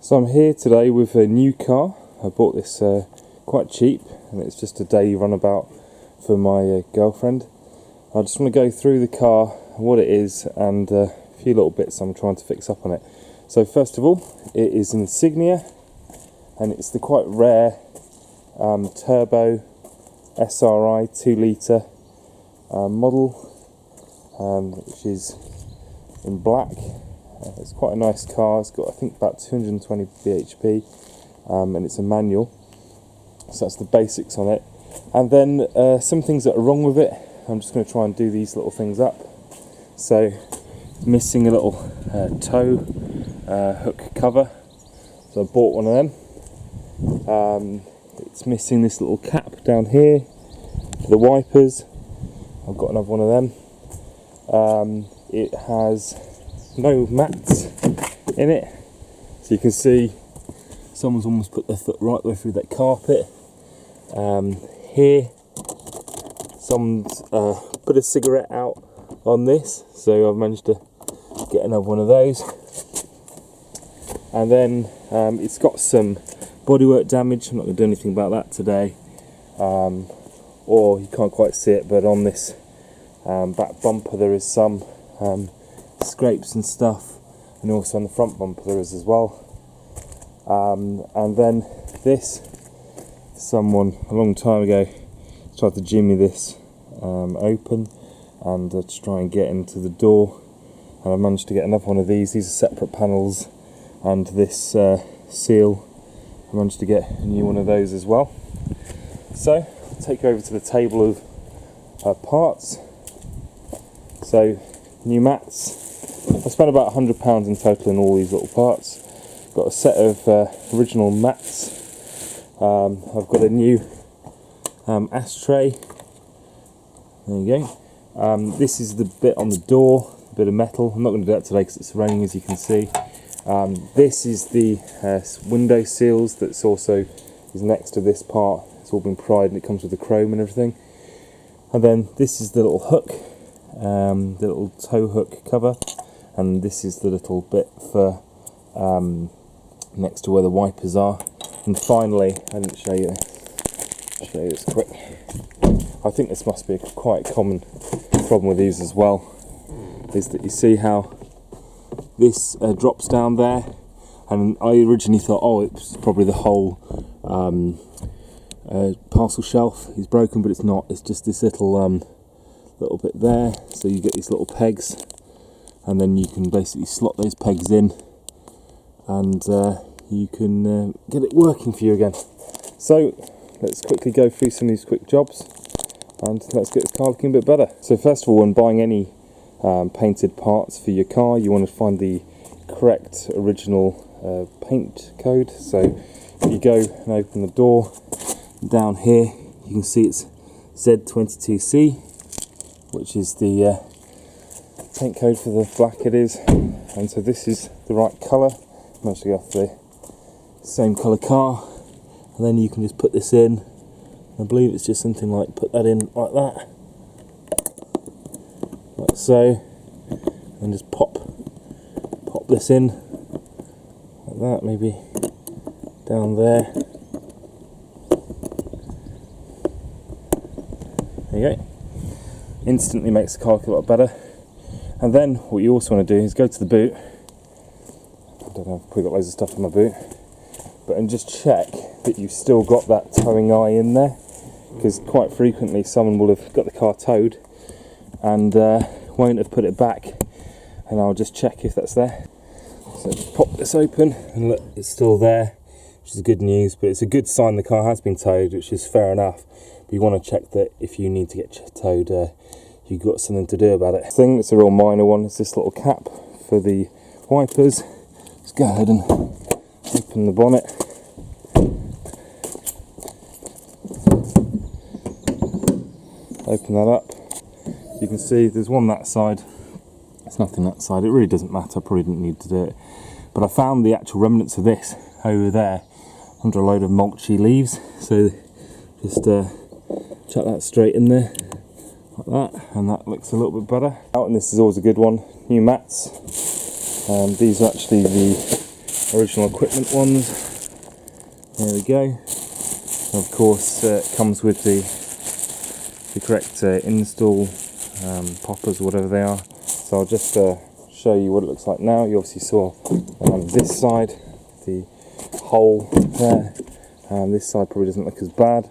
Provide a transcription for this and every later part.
So I'm here today with a new car. I bought this quite cheap, and it's just a day runabout for my girlfriend. I just want to go through the car, what it is, and a few little bits I'm trying to fix up on it. So first of all, it is an Insignia, and it's the quite rare turbo SRI 2 litre model, which is in black. It's quite a nice car. It's got, I think, about 220 bhp, and it's a manual. So that's the basics on it. And then some things that are wrong with it, I'm just going to try and do these little things up. So, missing a little toe hook cover. So I bought one of them. It's missing this little cap down here for the wipers. I've got another one of them. It has no mats in it, so you can see someone's almost put their foot right the way through that carpet. Here someone's put a cigarette out on this, so I've managed to get another one of those. And then it's got some bodywork damage. I'm not going to do anything about that today, or you can't quite see it, but on this back bumper there is some scrapes and stuff, and also on the front bumper there is as well. And then this, someone a long time ago tried to jimmy this open and to try and get into the door, and I managed to get another one of these. These are separate panels, and this seal, I managed to get a new one of those as well. So I'll take you over to the table of parts. So new mats. I spent about £100 in total in all these little parts. Got a set of original mats. I've got a new ashtray. There you go. This is the bit on the door, a bit of metal. I'm not going to do that today because it's raining, as you can see. This is the window seals that's also is next to this part. It's all been pried and it comes with the chrome and everything. And then this is the little hook, the little toe hook cover. And this is the little bit for next to where the wipers are. And finally, I didn't show you. I'll show you this quick. I think this must be a quite common problem with these as well. Is that you see how this drops down there, and I originally thought, oh, it was probably the whole parcel shelf is broken, but it's not. It's just this little little bit there. So you get these little pegs, and then you can basically slot those pegs in, and you can get it working for you again. So let's quickly go through some of these quick jobs, and let's get this car looking a bit better. So first of all, when buying any painted parts for your car, you want to find the correct original paint code. So if you go and open the door, down here you can see it's Z22C, which is the paint code for the black it is, and so this is the right colour. Managed to go off the same colour car, and then you can just put this in. I believe it's just something like put that in like that, like so, and just pop this in like that, maybe down there. There you go. Instantly makes the car look a lot better. And then what you also want to do is go to the boot. I don't know, I've probably got loads of stuff in my boot, and just check that you've still got that towing eye in there, because quite frequently someone will have got the car towed and won't have put it back, and I'll just check if that's there. So just pop this open and look, it's still there, which is good news, but it's a good sign the car has been towed, which is fair enough. But you want to check that if you need to get towed, you've got something to do about it. The thing that's a real minor one is this little cap for the wipers. Let's go ahead and open the bonnet. Open that up. You can see there's one that side. There's nothing that side. It really doesn't matter. I probably didn't need to do it. But I found the actual remnants of this over there under a load of mulchy leaves. So just chuck that straight in there like that, and that looks a little bit better. And this is always a good one. New mats. These are actually the original equipment ones. There we go. And of course it comes with the correct install poppers, whatever they are. So I'll just show you what it looks like now. You obviously saw on this side the hole there. This side probably doesn't look as bad,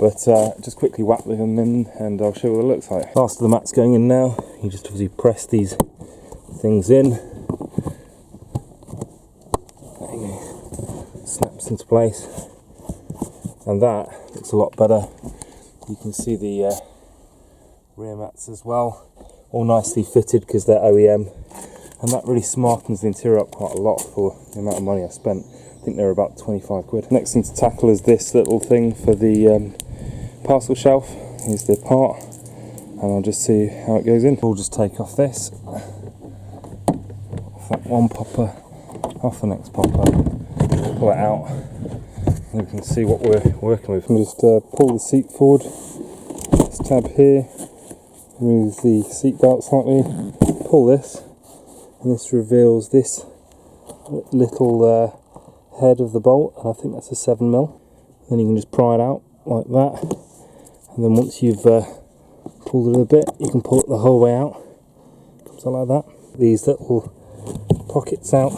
but just quickly whack them in and I'll show you what it looks like. After the mat's going in now, you just obviously press these things in. Snaps into place, and that looks a lot better. You can see the rear mats as well, all nicely fitted because they're OEM, and that really smartens the interior up quite a lot for the amount of money I spent. I think they're about 25 quid. Next thing to tackle is this little thing for the parcel shelf. Here's the part, and I'll just see how it goes in. We'll just take off this, off that one popper, off the next popper, pull it out, and you can see what we're working with. Just pull the seat forward, this tab here, remove the seat belt slightly, pull this, and this reveals this little head of the bolt, and I think that's a 7mm. Then you can just pry it out like that, and then once you've pulled it a bit, you can pull it the whole way out. Comes out like that. These little pockets out,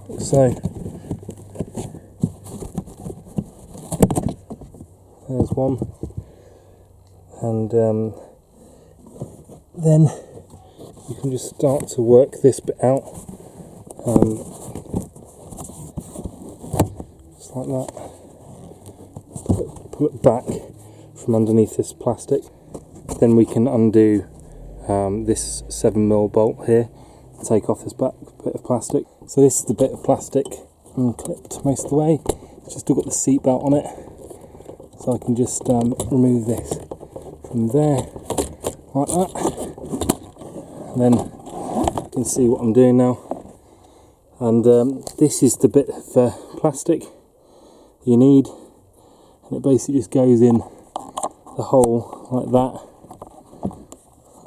like so. There's one, and then you can just start to work this bit out. Just like that. Pull it back from underneath this plastic. Then we can undo this 7mm bolt here, take off this back bit of plastic. So this is the bit of plastic clipped most of the way. It's just still got the seat belt on it. So I can just remove this from there, like that. And then you can see what I'm doing now. And this is the bit of plastic you need, and it basically just goes in the hole like that.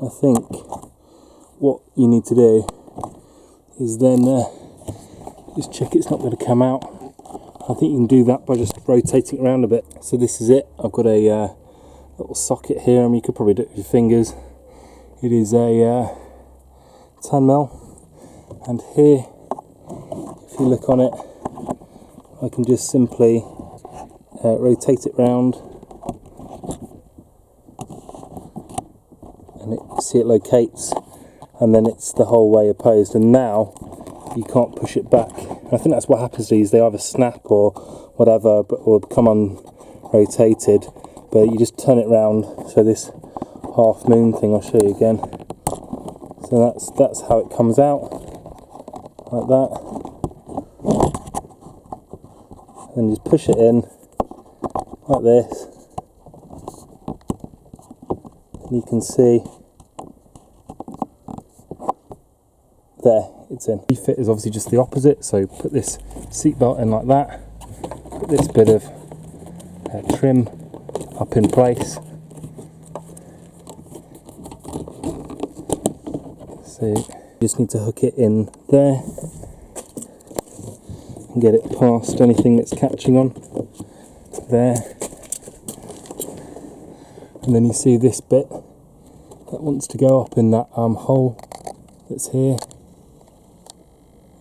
I think what you need to do is then just check it's not going to come out. I think you can do that by just rotating it around a bit. So this is it. I've got a little socket here. I mean, you could probably do it with your fingers. It is a 10mm, and here, if you look on it, I can just simply rotate it round, and see it locates, and then it's the whole way opposed, and now you can't push it back. And I think that's what happens to these. They either snap or whatever, or become unrotated, but you just turn it round. So this half moon thing, I'll show you again. So that's how it comes out, like that. And you just push it in like this, and you can see there, it's in. Refit is obviously just the opposite, so put this seat belt in like that, put this bit of trim up in place. So you just need to hook it in there and get it past anything that's catching on there. And then you see this bit that wants to go up in that hole that's here,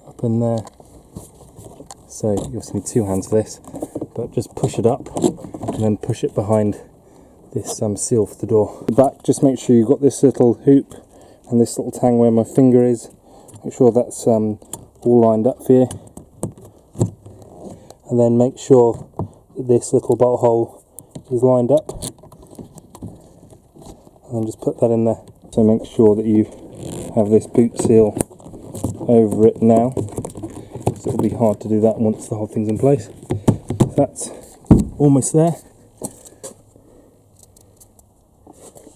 up in there. So you obviously need two hands for this, but just push it up and then push it behind this seal for the door. The back, just make sure you've got this little hoop and this little tang where my finger is. Make sure that's all lined up for you, and then make sure that this little bolt hole is lined up, and then just put that in there. So make sure that you have this boot seal over it now, so it'll be hard to do that once the whole thing's in place. That's almost there,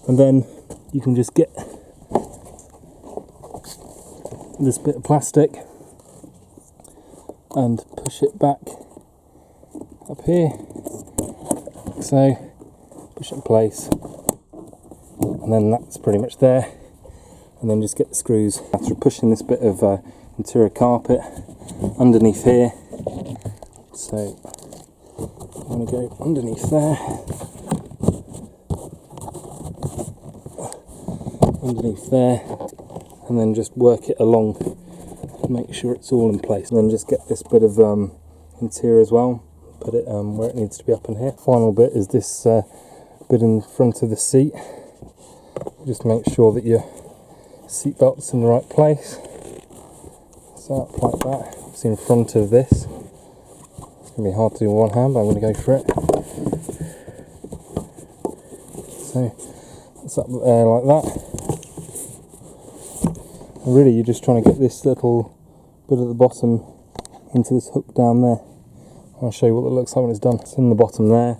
and then you can just get this bit of plastic and push it back up here, so push it in place, and then that's pretty much there. And then just get the screws. After pushing this bit of interior carpet, underneath here. So I'm going to go underneath there, underneath there, and then just work it along, make sure it's all in place, and then just get this bit of interior as well, put it where it needs to be up in here. Final bit is this bit in front of the seat. Just make sure that your seat belt's in the right place. So up like that. It's in front of this. It's going to be hard to do with one hand, but I'm going to go for it. So it's up there like that. And really you're just trying to get this little bit at the bottom into this hook down there. I'll show you what it looks like when it's done. It's in the bottom there,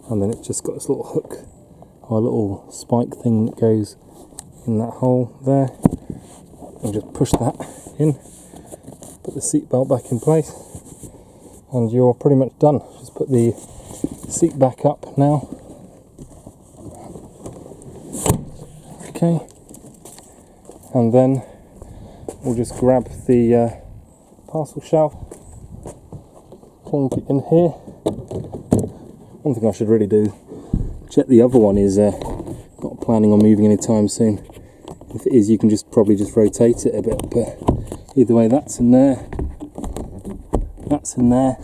and then it's just got this little hook or a little spike thing that goes in that hole there. And just push that in, put the seat belt back in place, and you're pretty much done. Just put the seat back up now. Okay, and then we'll just grab the parcel shelf, plonk it in here. One thing I should really do, check the other one is not planning on moving anytime soon. If it is, you can just probably just rotate it a bit, but either way, that's in there, that's in there.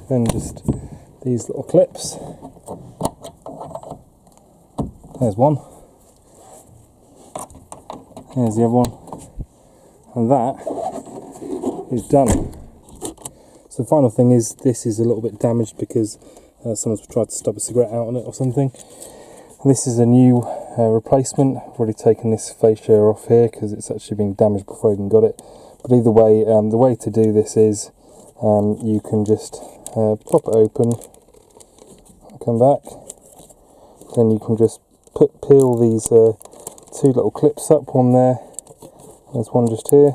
Then just these little clips. There's one, there's the other one, and that is done. So the final thing is, this is a little bit damaged because someone's tried to stub a cigarette out on it or something. This is a new replacement. I've already taken this fascia off here because it's actually been damaged before I even got it. But either way, the way to do this is you can just pop it open, come back, then you can just peel these two little clips up, one there, there's one just here.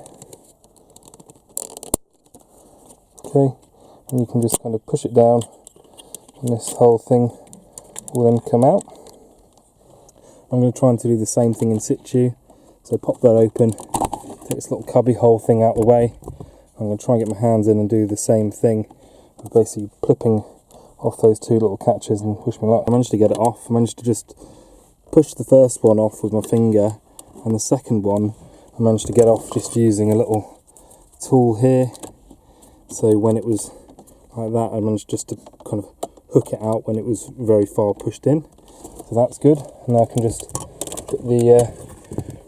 Okay, and you can just kind of push it down, and this whole thing will then come out. I'm going to try and do the same thing in situ, so pop that open, take this little cubby hole thing out of the way. I'm going to try and get my hands in and do the same thing, of basically clipping off those two little catches and push my luck. I managed to get it off. I managed to just push the first one off with my finger, and the second one I managed to get off just using a little tool here. So when it was like that, I managed just to kind of hook it out when it was very far pushed in. So that's good. And now I can just put the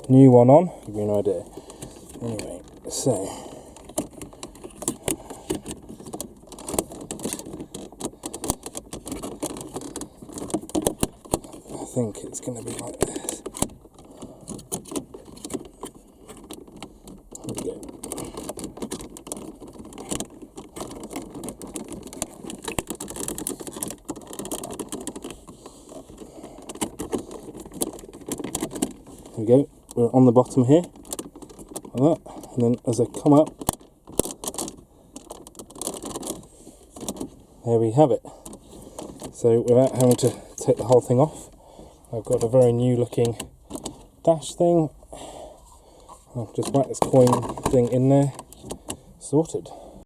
new one on, give you an idea. Anyway, so I think it's going to be like this. There we go. There we go, we're on the bottom here, like that, and then as I come up, there we have it. So without having to take the whole thing off, I've got a very new looking dash thing. I'll just whack this coin thing in there, sorted.